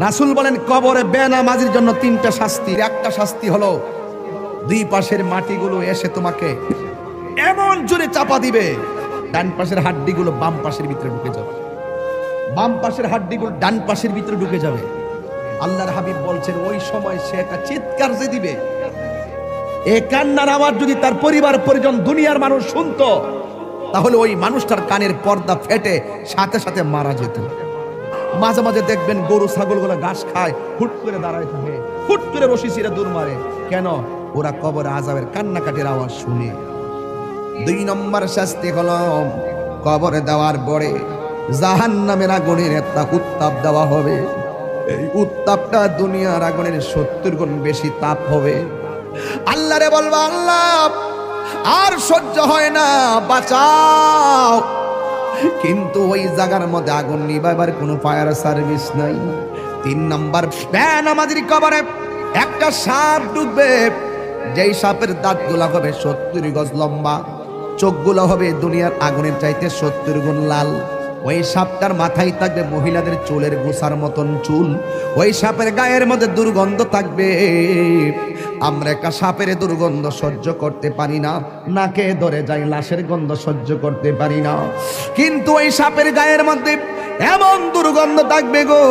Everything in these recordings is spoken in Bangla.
রাসূল বলেন কবরে বেনামাজির জন্য তিনটা শাস্তি। একটা শাস্তি হলো দুই পাশের মাটিগুলো এসে তোমাকে এমন জোরে চাপা দিবে, ডান পাশের হাড্ডিগুলো বাম পাশের ভিতরে ঢুকে যাবে, বাম পাশের হাড্ডিগুলো ডান পাশের ভিতরে ঢুকে যাবে। আল্লাহর হাবিব বলছেন ওই সময় সে একটা চিৎকার যে দিবে, এই কান্নার আওয়াজ যদি তার পরিবার পরিজন দুনিয়ার মানুষ শুনতো, তাহলে ওই মানুষটার কানের পর্দা ফেটে সাথে সাথে মারা যেত। মাঝে মাঝে দেখবেন গরু ছাগলগুলো ঘাস খায়, হুট করে দাঁড়ায় থাকে, হুট করে রশি ছিঁড়ে দূর মারে। কেন? ওরা কবরে আযাবের কান্নাকাটির আওয়াজ শুনে। 2 নম্বর শাস্তি হলো কবরে দেওয়ার পরে জাহান্নামের আগুনের একটা উত্তাপ দেওয়া হবে। এই উত্তাপটা দুনিয়ার আগুনের 70 গুণ বেশি তাপ হবে। আল্লাহরে বলবা, আল্লাহ আর সহ্য হয় না, বাঁচাও। কিন্তু ওই জায়গার মধ্যে আগুন নিভাবার কোনো ফায়ার সার্ভিস নাই। 3 নম্বর, বেনামাজির কবরে একটা সাপ ঢুকবে, যেই সাপের দাঁতগুলো হবে 70 গজ লম্বা, চোখগুলো হবে দুনিয়ার আগুনের চাইতে 70 গুণ লাল। ওই সাপটার মাথায় থাকবে মহিলাদের চুলের গোছার মতন চুল। ওই সাপের গায়ের মধ্যে দুর্গন্ধ থাকবে। আমরা একটা সাপের দুর্গন্ধ সহ্য করতে পারি না, নাকে ধরে যাই, লাশের গন্ধ সহ্য করতে পারি না। কিন্তু ওই সাপের গায়ের মধ্যে এমন দুর্গন্ধ থাকবে গো,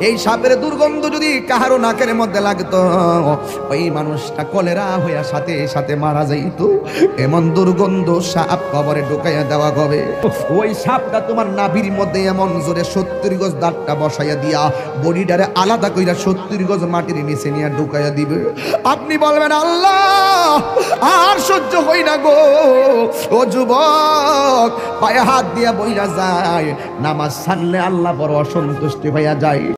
এই সাপের দুর্গন্ধ যদি কাহারো নাকের মধ্যে লাগতো, ওই মানুষটা কলেরা হইয়া সাথে সাথে মারা যাইত। এমন দুর্গন্ধ সাপ কবরে ঢুকাইয়া দেওয়া হবে। ওই সাপটা তোমার নাভির মধ্যে এমন জোরে 70 গজ দাঁতটা বসাইয়া দিয়া বডিটারে আলাদা কইরা 70 গজ মাটির নিচে নিয়ে ঢুকাইয়া দিবে। আপনি বলবেন, আল্লাহ আর সহ্য হই না গো। ও যুবক, পায়ে হাত দিয়া বইরা যায়, নামাজ ছাড়লে আল্লাহ বড় অসন্তুষ্টি হইয়া যায়।